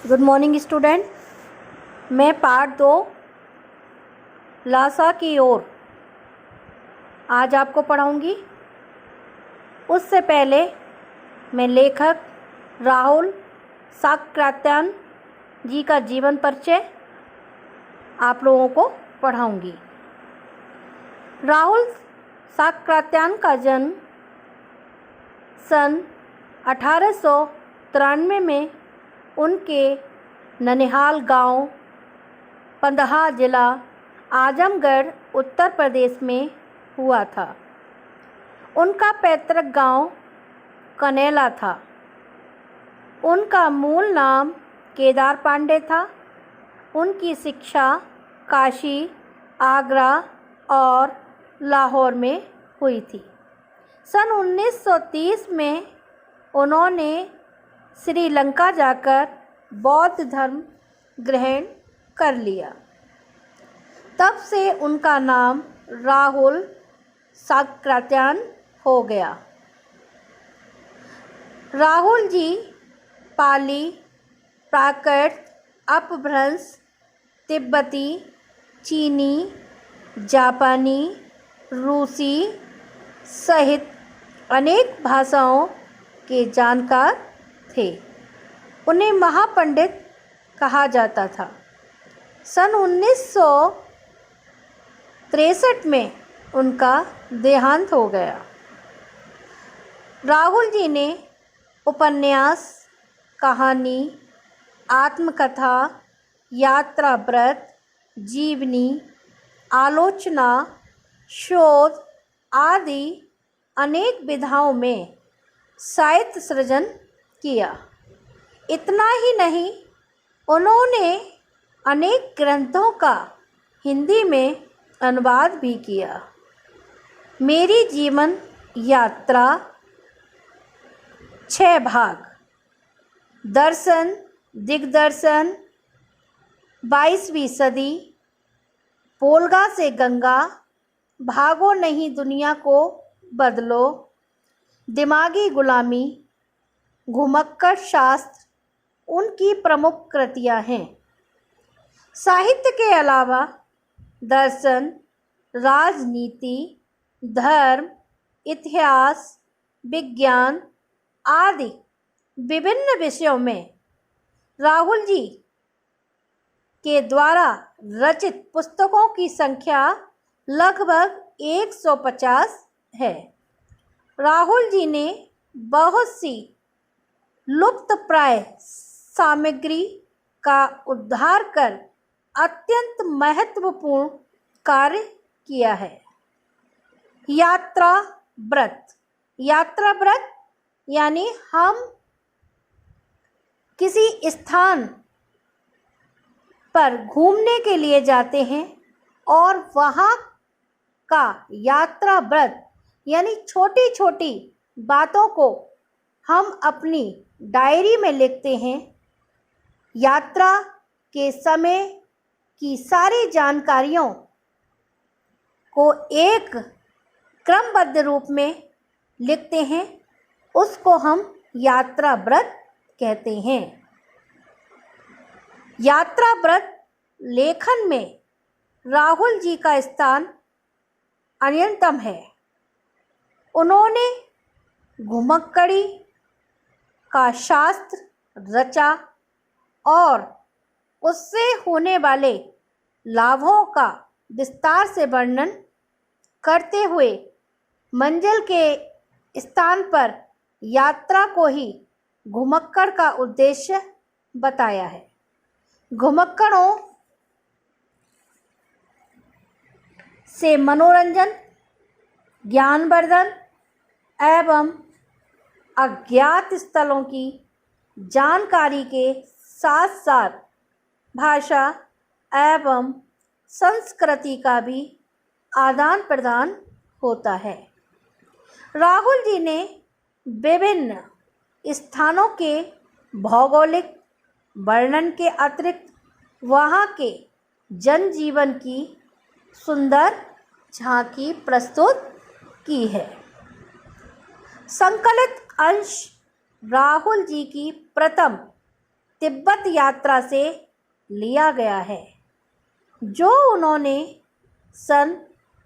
Good morning student. मैं part 2 Lasa की ओर आज आपको पढ़ाऊंगी। उससे पहले मैं लेखक राहुल साकरात्यान जी का जीवन परिचय आप लोगों को पढ़ाऊंगी। राहुल साकरात्यान का जन्म सन 1893 में उनके ननिहाल गांव पंदहा जिला आजमगढ़ उत्तर प्रदेश में हुआ था। उनका पैतृक गांव कनेला था। उनका मूल नाम केदार पांडे था। उनकी शिक्षा काशी, आगरा और लाहौर में हुई थी। सन 1930 में उन्होंने श्रीलंका जाकर बौद्ध धर्म ग्रहण कर लिया। तब से उनका नाम राहुल साकरात्यान हो गया। राहुल जी पाली, प्राकृत, अपभ्रंश, तिब्बती, चीनी, जापानी, रूसी सहित अनेक भाषाओं के जानकार थे। उन्हें महापंडित कहा जाता था। सन 1963 में उनका देहांत हो गया। राहुल जी ने उपन्यास, कहानी, आत्मकथा, यात्रा व्रत, जीवनी, आलोचना, शोध आदि अनेक विधाओं में साहित्य सृजन किया। इतना ही नहीं, उन्होंने अनेक ग्रंथों का हिंदी में अनुवाद भी किया। मेरी जीवन यात्रा 6 भाग, दर्शन दिग्दर्शन, 22वीं सदी, पोलगा से गंगा, भागो नहीं दुनिया को बदलो, दिमागी गुलामी, घुमक्कड़ शास्त्र उनकी प्रमुख कृतियां हैं। साहित्य के अलावा दर्शन, राजनीति, धर्म, इतिहास, विज्ञान आदि विभिन्न विषयों में राहुल जी के द्वारा रचित पुस्तकों की संख्या लगभग 150 है। राहुल जी ने बहुत सी लुप्तप्राय सामग्री का उद्धार कर अत्यंत महत्वपूर्ण कार्य किया है। यात्रा व्रत यानी हम किसी स्थान पर घूमने के लिए जाते हैं और वहाँ का यात्रा व्रत यानी छोटी छोटी बातों को हम अपनी डायरी में लिखते हैं। यात्रा के समय की सारी जानकारियों को एक क्रमबद्ध रूप में लिखते हैं। उसको हम यात्रा व्रत कहते हैं। यात्रा व्रत लेखन में राहुल जी का स्थान अन्यतम है। उन्होंने घुमक्कड़ी का शास्त्र रचा और उससे होने वाले लाभों का विस्तार से वर्णन करते हुए मंजिल के स्थान पर यात्रा को ही घुमक्कड़ का उद्देश्य बताया है। घुमक्कड़ों से मनोरंजन, ज्ञानवर्धन एवं अज्ञात स्थलों की जानकारी के साथ साथ भाषा एवं संस्कृति का भी आदान प्रदान होता है। राहुल जी ने विभिन्न स्थानों के भौगोलिक वर्णन के अतिरिक्त वहाँ के जनजीवन की सुंदर झांकी प्रस्तुत की है। संकलित अंश राहुल जी की प्रथम तिब्बत यात्रा से लिया गया है, जो उन्होंने सन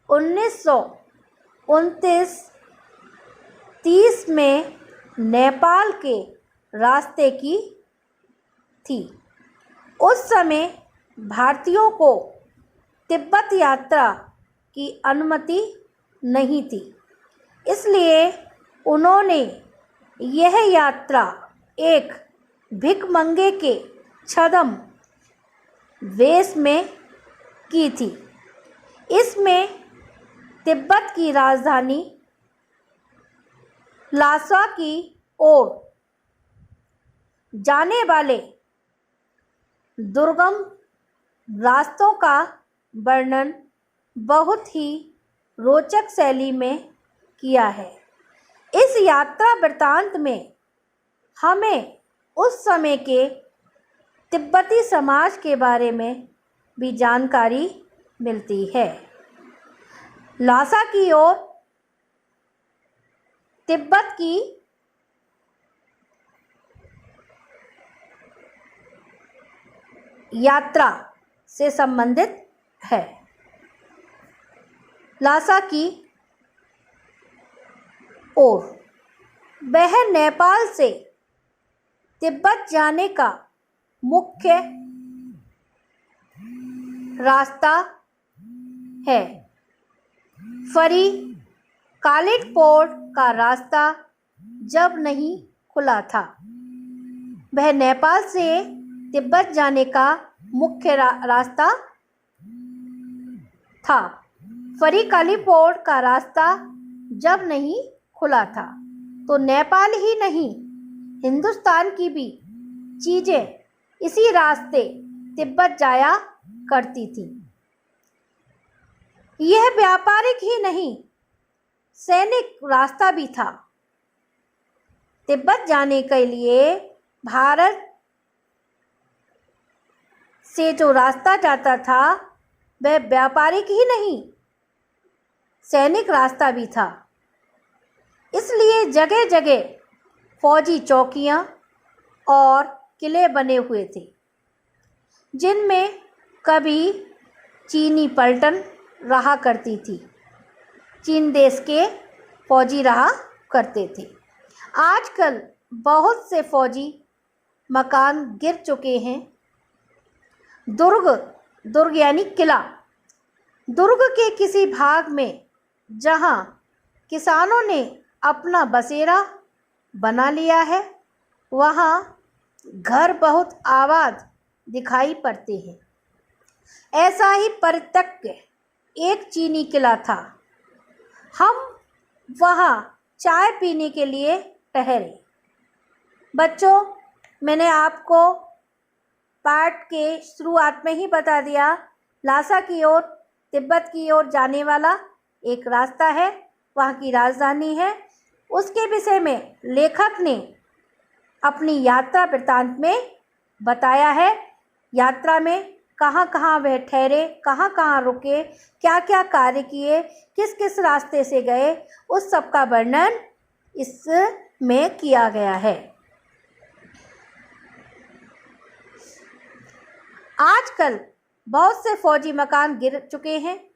1929-30 में नेपाल के रास्ते की थी। उस समय भारतीयों को तिब्बत यात्रा की अनुमति नहीं थी, इसलिए उन्होंने यह यात्रा एक भिखमंगे के छद्म वेश में की थी। इसमें तिब्बत की राजधानी लासा की ओर जाने वाले दुर्गम रास्तों का वर्णन बहुत ही रोचक शैली में किया है। इस यात्रा वृत्तांत में हमें उस समय के तिब्बती समाज के बारे में भी जानकारी मिलती है। लासा की ओर तिब्बत की यात्रा से संबंधित है। लासा की ओर वह नेपाल से तिब्बत जाने का मुख्य रास्ता है। फरी कालिटपोर्ट का रास्ता जब नहीं खुला था, वह नेपाल से तिब्बत जाने का मुख्य रास्ता था। फरी कालिटपोर्ट का रास्ता जब नहीं खुला था तो नेपाल ही नहीं, हिंदुस्तान की भी चीज़ें इसी रास्ते तिब्बत जाया करती थी। यह व्यापारिक ही नहीं, सैनिक रास्ता भी था। तिब्बत जाने के लिए भारत से जो रास्ता जाता था वह व्यापारिक ही नहीं, सैनिक रास्ता भी था। इसलिए जगह जगह फौजी चौकियां और किले बने हुए थे, जिनमें कभी चीनी पलटन रहा करती थी। चीन देश के फौजी रहा करते थे। आजकल बहुत से फौजी मकान गिर चुके हैं। दुर्ग यानी किला, दुर्ग के किसी भाग में जहां किसानों ने अपना बसेरा बना लिया है, वहां घर बहुत आबाद दिखाई पड़ते हैं। ऐसा ही परित्यक्त एक चीनी किला था। हम वहां चाय पीने के लिए ठहरे। बच्चों, मैंने आपको पाठ के शुरुआत में ही बता दिया, लासा की ओर तिब्बत की ओर जाने वाला एक रास्ता है, वहाँ की राजधानी है। उसके विषय में लेखक ने अपनी यात्रा वृत्तांत में बताया है। यात्रा में कहाँ कहाँ वह ठहरे, कहाँ कहाँ रुके, क्या क्या कार्य किए, किस किस रास्ते से गए, उस सब का वर्णन इसमें किया गया है। आजकल बहुत से फौजी मकान गिर चुके हैं।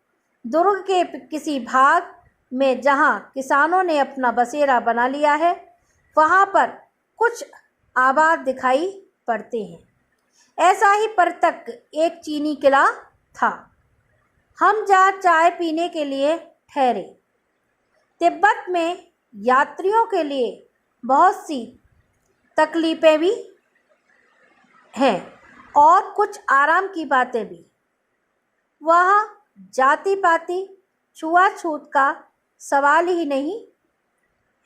दुर्ग के किसी भाग में जहां किसानों ने अपना बसेरा बना लिया है, वहां पर कुछ आबाद दिखाई पड़ते हैं। ऐसा ही परित्यक्त एक चीनी किला था। हम जहाँ चाय पीने के लिए ठहरे। तिब्बत में यात्रियों के लिए बहुत सी तकलीफ़ें भी हैं और कुछ आराम की बातें भी। वहाँ जाति पाति छुआछूत का सवाल ही नहीं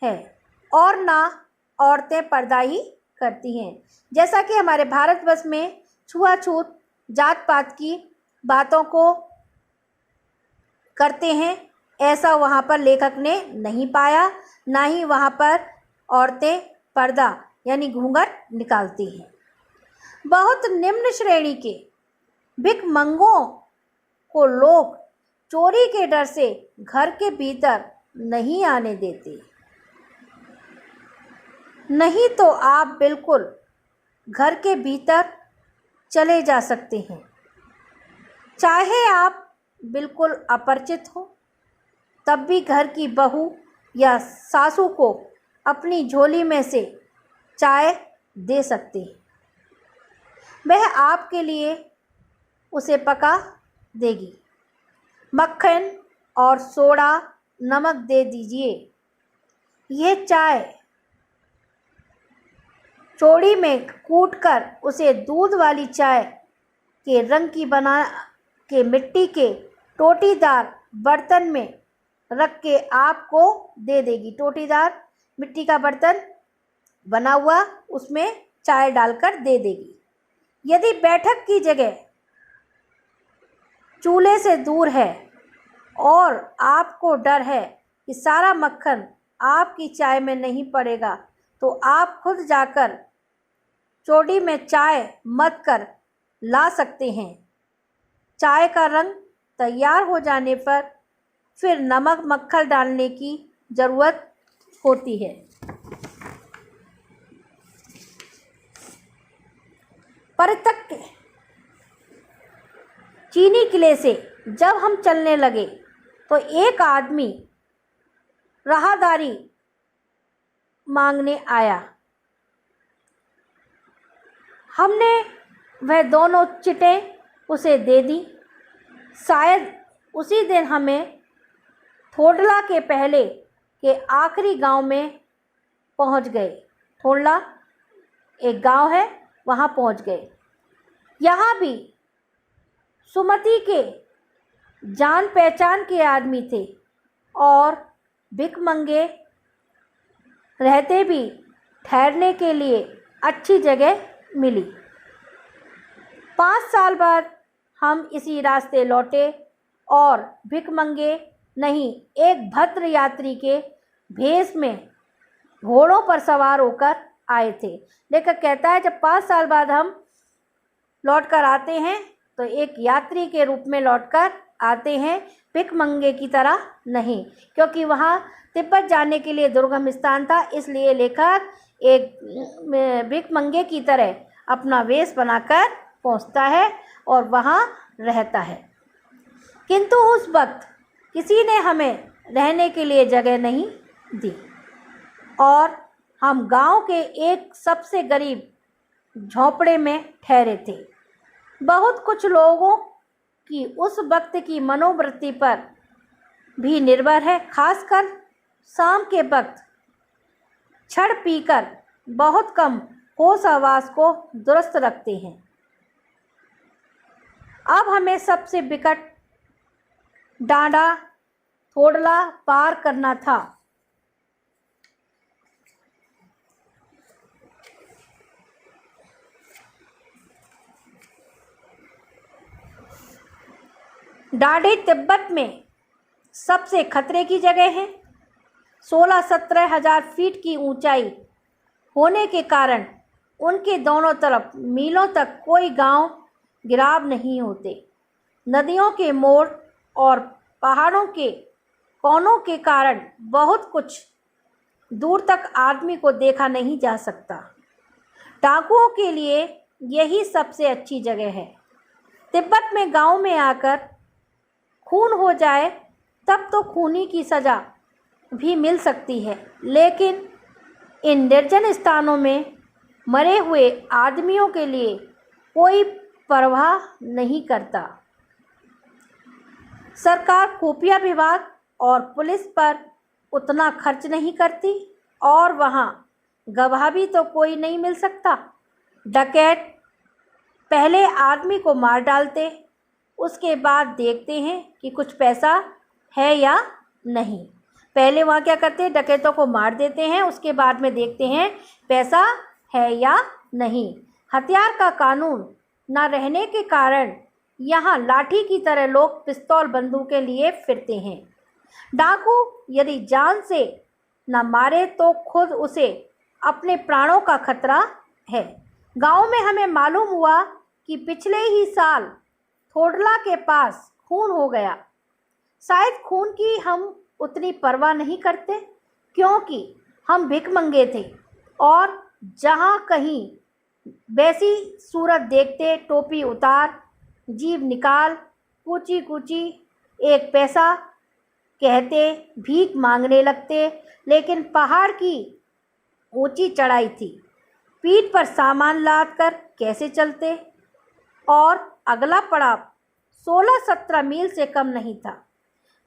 है और ना औरतें पर्दा ही करती हैं। जैसा कि हमारे भारतवर्ष में छुआछूत जात पात की बातों को करते हैं, ऐसा वहाँ पर लेखक ने नहीं पाया। ना ही वहाँ पर औरतें पर्दा यानी घूंघट निकालती हैं। बहुत निम्न श्रेणी के भिखमंगों को लोग चोरी के डर से घर के भीतर नहीं आने देते। नहीं तो आप बिल्कुल घर के भीतर चले जा सकते हैं। चाहे आप बिल्कुल अपरिचित हो, तब भी घर की बहू या सासू को अपनी झोली में से चाय दे सकते हैं। वह आपके लिए उसे पका देगी। मक्खन और सोडा नमक दे दीजिए। यह चाय चोड़ी में कूटकर उसे दूध वाली चाय के रंग की बना के मिट्टी के टोटीदार बर्तन में रख के आपको दे देगी। टोटीदार मिट्टी का बर्तन बना हुआ, उसमें चाय डालकर दे देगी। यदि बैठक की जगह चूल्हे से दूर है और आपको डर है कि सारा मक्खन आपकी चाय में नहीं पड़ेगा, तो आप खुद जाकर चोड़ी में चाय मथ कर ला सकते हैं। चाय का रंग तैयार हो जाने पर फिर नमक मक्खन डालने की ज़रूरत होती है। परित्यक्त चीनी किले से जब हम चलने लगे तो एक आदमी राहदारी मांगने आया। हमने वह दोनों चिटें उसे दे दी। शायद उसी दिन हमें थोडला के पहले के आखिरी गांव में पहुंच गए। थोडला एक गांव है, वहां पहुंच गए। यहाँ भी सुमति के जान पहचान के आदमी थे और भिखमंगे रहते भी ठहरने के लिए अच्छी जगह मिली। 5 साल बाद हम इसी रास्ते लौटे और भिखमंगे नहीं, एक भद्र यात्री के भेष में घोड़ों पर सवार होकर आए थे। लेखक कहता है जब 5 साल बाद हम लौट कर आते हैं तो एक यात्री के रूप में लौटकर आते हैं, भिखमंगे की तरह नहीं, क्योंकि वहाँ तिब्बत जाने के लिए दुर्गम स्थान था। इसलिए लेखक एक भिखमंगे की तरह अपना वेश बनाकर पहुँचता है और वहाँ रहता है। किंतु उस वक्त किसी ने हमें रहने के लिए जगह नहीं दी और हम गांव के एक सबसे गरीब झोंपड़े में ठहरे थे। बहुत कुछ लोगों की उस वक्त की मनोवृत्ति पर भी निर्भर है, खासकर शाम के वक्त छड़ पीकर बहुत कम होश आवास को दुरुस्त रखते हैं। अब हमें सबसे विकट डांडा थोडला पार करना था। डांडी तिब्बत में सबसे खतरे की जगह है। 16-17 हजार फीट की ऊंचाई होने के कारण उनके दोनों तरफ मीलों तक कोई गांव गिराव नहीं होते। नदियों के मोड़ और पहाड़ों के कोनों के कारण बहुत कुछ दूर तक आदमी को देखा नहीं जा सकता। डाकुओं के लिए यही सबसे अच्छी जगह है। तिब्बत में गांव में आकर खून हो जाए तब तो खूनी की सज़ा भी मिल सकती है, लेकिन इन निर्जन स्थानों में मरे हुए आदमियों के लिए कोई परवाह नहीं करता। सरकार खुफिया विभाग और पुलिस पर उतना खर्च नहीं करती और वहाँ गवाह भी तो कोई नहीं मिल सकता। डकैत पहले आदमी को मार डालते, उसके बाद देखते हैं कि कुछ पैसा है या नहीं। पहले वहाँ क्या करते हैं, डकैतों को मार देते हैं, उसके बाद में देखते हैं पैसा है या नहीं। हथियार का कानून न रहने के कारण यहाँ लाठी की तरह लोग पिस्तौल बंदूकें लिए फिरते हैं। डाकू यदि जान से न मारे तो खुद उसे अपने प्राणों का खतरा है। गांव में हमें मालूम हुआ कि पिछले ही साल थोडला के पास खून हो गया। शायद खून की हम उतनी परवाह नहीं करते क्योंकि हम भिखमंगे थे और जहाँ कहीं वैसी सूरत देखते टोपी उतार, जीभ निकाल, कूची कूची 1 पैसा कहते भीख मांगने लगते। लेकिन पहाड़ की ऊंची चढ़ाई थी, पीठ पर सामान लाद कर कैसे चलते। और अगला पड़ाव 16-17 मील से कम नहीं था।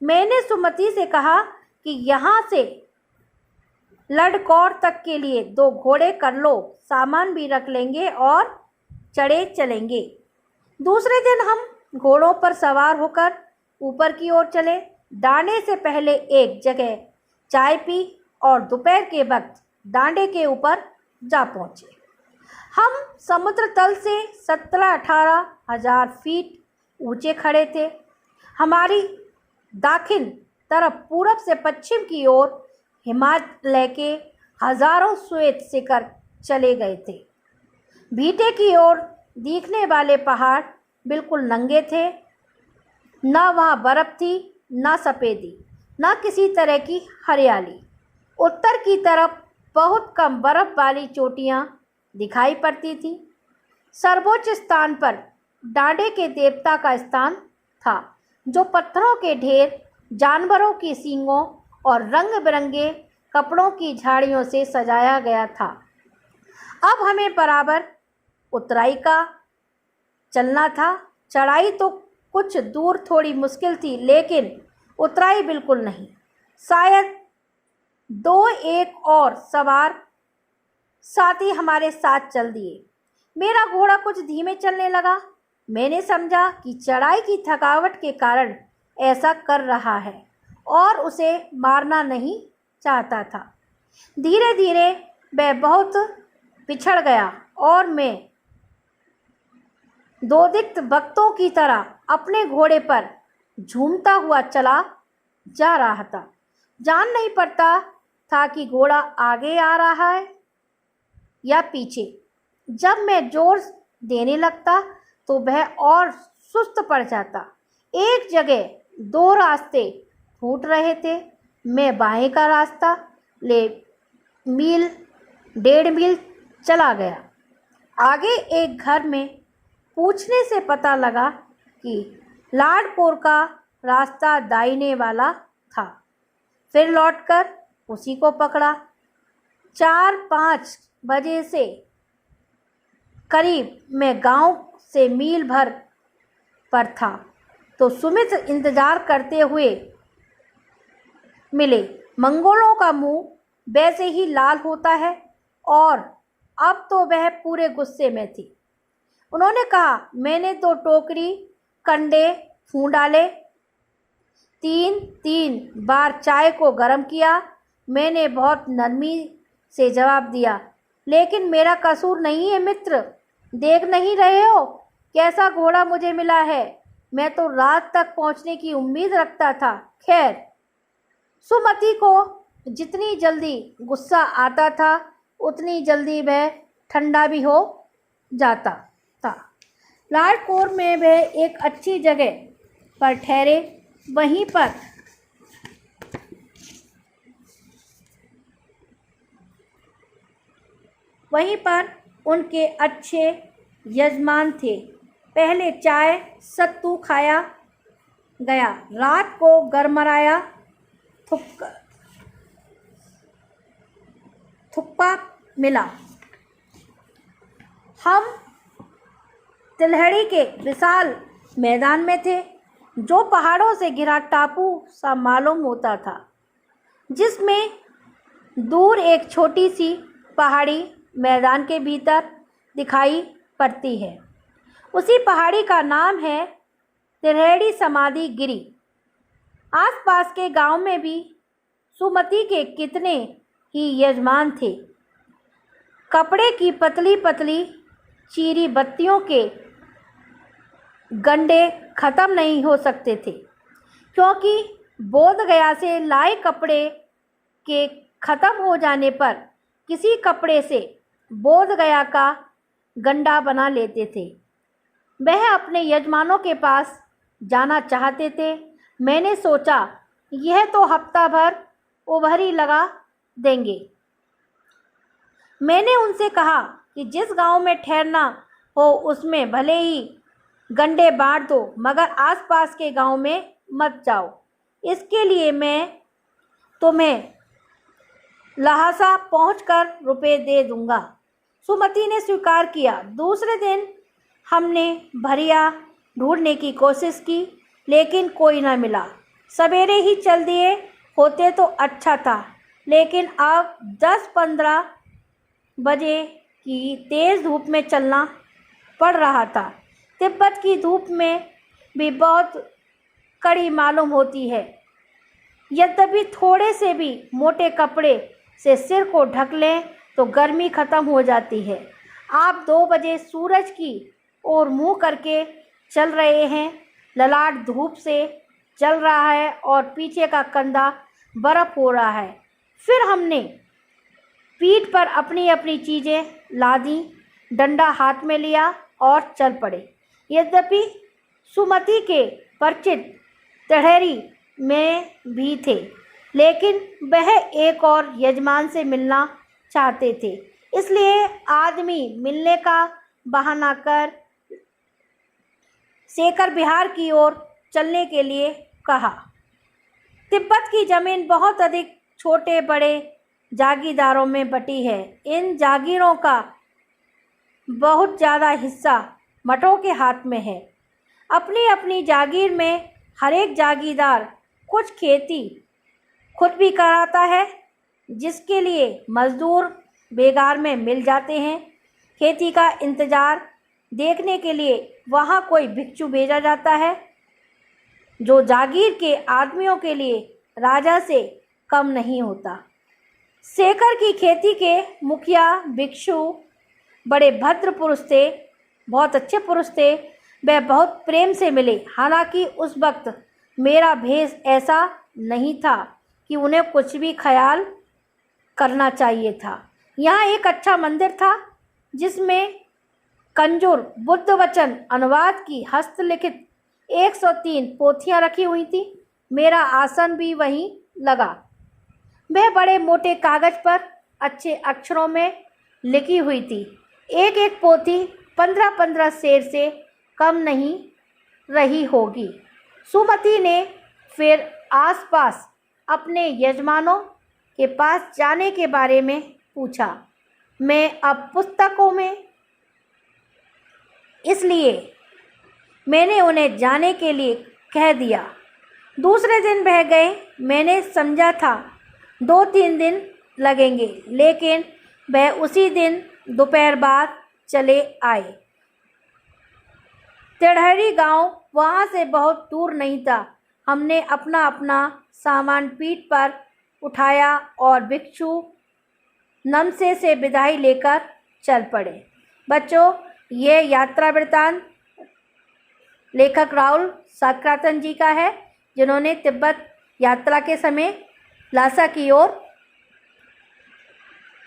मैंने सुमति से कहा कि यहाँ से लडकौर तक के लिए 2 घोड़े कर लो, सामान भी रख लेंगे और चढ़े चलेंगे। दूसरे दिन हम घोड़ों पर सवार होकर ऊपर की ओर चले। डांडे से पहले एक जगह चाय पी और दोपहर के वक्त डांडे के ऊपर जा पहुँचे। हम समुद्र तल से 17-18 हजार फीट ऊंचे खड़े थे। हमारी दाखिन तरफ पूरब से पश्चिम की ओर हिमालय के हजारों श्वेत शिखर चले गए थे। भीटे की ओर दिखने वाले पहाड़ बिल्कुल नंगे थे। न वहाँ बर्फ थी, न सफ़ेदी, न किसी तरह की हरियाली। उत्तर की तरफ बहुत कम बर्फ वाली चोटियाँ दिखाई पड़ती थी। सर्वोच्च स्थान पर डांडे के देवता का स्थान था, जो पत्थरों के ढेर, जानवरों की सींगों और रंग बिरंगे कपड़ों की झाड़ियों से सजाया गया था। अब हमें बराबर उतराई का चलना था। चढ़ाई तो कुछ दूर थोड़ी मुश्किल थी, लेकिन उतराई बिल्कुल नहीं। शायद 2-1 और सवार साथी हमारे साथ चल दिए। मेरा घोड़ा कुछ धीमे चलने लगा। मैंने समझा कि चढ़ाई की थकावट के कारण ऐसा कर रहा है और उसे मारना नहीं चाहता था। धीरे धीरे वह बहुत पिछड़ गया और मैं दोदित भक्तों की तरह अपने घोड़े पर झूमता हुआ चला जा रहा था। जान नहीं पड़ता था कि घोड़ा आगे आ रहा है या पीछे। जब मैं जोर देने लगता तो वह और सुस्त पड़ जाता। एक जगह 2 रास्ते फूट रहे थे। मैं बाएं का रास्ता ले 1.5 मील चला गया। आगे एक घर में पूछने से पता लगा कि लाडपुर का रास्ता दाहिने वाला था। फिर लौटकर उसी को पकड़ा। 4-5 बजे से करीब मैं गांव से मील भर पर था तो सुमित इंतजार करते हुए मिले। मंगोलों का मुंह वैसे ही लाल होता है और अब तो वह पूरे गुस्से में थी। उन्होंने कहा, मैंने तो टोकरी कंडे फूंक डाले, 3 बार चाय को गर्म किया। मैंने बहुत नरमी से जवाब दिया, लेकिन मेरा कसूर नहीं है मित्र। देख नहीं रहे हो कैसा घोड़ा मुझे मिला है? मैं तो रात तक पहुंचने की उम्मीद रखता था। खैर, सुमति को जितनी जल्दी गुस्सा आता था उतनी जल्दी वह ठंडा भी हो जाता था। लाडकोर में वह एक अच्छी जगह पर ठहरे। वहीं पर उनके अच्छे यजमान थे। पहले चाय सत्तू खाया गया, रात को गरमराया थुप्पा मिला। हम तिलहड़ी के विशाल मैदान में थे, जो पहाड़ों से घिरा टापू सा मालूम होता था, जिसमें दूर एक छोटी सी पहाड़ी मैदान के भीतर दिखाई पड़ती है। उसी पहाड़ी का नाम है तिलहड़ी समाधि गिरी। आसपास के गांव में भी सुमति के कितने ही यजमान थे। कपड़े की पतली पतली चीरी बत्तियों के गंडे ख़त्म नहीं हो सकते थे, क्योंकि बोध गया से लाए कपड़े के ख़त्म हो जाने पर किसी कपड़े से बोध गया का गंडा बना लेते थे। वह अपने यजमानों के पास जाना चाहते थे। मैंने सोचा, यह तो हफ्ता भर उभरी लगा देंगे। मैंने उनसे कहा कि जिस गांव में ठहरना हो उसमें भले ही गंडे बांट दो, मगर आसपास के गांव में मत जाओ। इसके लिए मैं तुम्हें लहासा पहुंचकर रुपए दे दूंगा। सुमति ने स्वीकार किया। दूसरे दिन हमने भरिया ढूंढने की कोशिश की, लेकिन कोई न मिला। सवेरे ही चल दिए होते तो अच्छा था, लेकिन अब 10-15 बजे की तेज़ धूप में चलना पड़ रहा था। तिब्बत की धूप में भी बहुत कड़ी मालूम होती है। यद्यपि थोड़े से भी मोटे कपड़े से सिर को ढक लें तो गर्मी ख़त्म हो जाती है। आप 2 बजे सूरज की ओर मुंह करके चल रहे हैं। ललाट धूप से जल रहा है और पीछे का कंधा बर्फ़ हो रहा है। फिर हमने पीठ पर अपनी अपनी चीज़ें लादी, डंडा हाथ में लिया और चल पड़े। यद्यपि सुमति के परिचित टेढ़री में भी थे, लेकिन वह एक और यजमान से मिलना चाहते थे। इसलिए आदमी मिलने का बहाना कर शेखर बिहार की ओर चलने के लिए कहा। तिब्बत की ज़मीन बहुत अधिक छोटे बड़े जागीरदारों में बटी है। इन जागीरों का बहुत ज़्यादा हिस्सा मठों के हाथ में है। अपनी अपनी जागीर में हर एक जागीरदार कुछ खेती खुद भी कराता है, जिसके लिए मजदूर बेगार में मिल जाते हैं। खेती का इंतज़ार देखने के लिए वहाँ कोई भिक्षु भेजा जाता है, जो जागीर के आदमियों के लिए राजा से कम नहीं होता। शेखर की खेती के मुखिया भिक्षु बड़े भद्र पुरुष थे, बहुत अच्छे पुरुष थे। वह बहुत प्रेम से मिले। हालांकि उस वक्त मेरा भेष ऐसा नहीं था कि उन्हें कुछ भी ख्याल करना चाहिए था। यहाँ एक अच्छा मंदिर था, जिसमें कंजूर बुद्ध वचन अनुवाद की हस्तलिखित 103 पोथियाँ रखी हुई थी। मेरा आसन भी वहीं लगा। वह बड़े मोटे कागज़ पर अच्छे अक्षरों में लिखी हुई थी। एक एक पोथी 15-15 शेर से कम नहीं रही होगी। सुमति ने फिर आसपास अपने यजमानों के पास जाने के बारे में पूछा। मैं अब पुस्तकों में, इसलिए मैंने उन्हें जाने के लिए कह दिया। दूसरे दिन बह गए। मैंने समझा था 2-3 दिन लगेंगे, लेकिन वह उसी दिन दोपहर बाद चले आए। टेढ़री गांव वहाँ से बहुत दूर नहीं था। हमने अपना अपना सामान पीठ पर उठाया और भिक्षु नमसे से विदाई लेकर चल पड़े। बच्चों, ये यात्रा वृत्तांत लेखक राहुल साकरातन जी का है, जिन्होंने तिब्बत यात्रा के समय लासा की ओर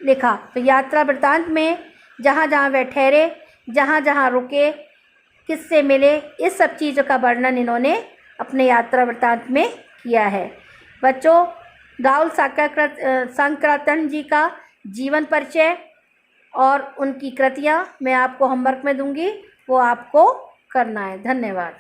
लिखा। तो यात्रा वृत्तांत में जहाँ जहाँ वे ठहरे, जहाँ जहाँ रुके, किससे मिले, इस सब चीज़ों का वर्णन इन्होंने अपने यात्रा वृत्तांत में किया है। बच्चों, राहुल साकरातन जी का जीवन परिचय और उनकी कृतियाँ मैं आपको होमवर्क में दूंगी, वो आपको करना है। धन्यवाद।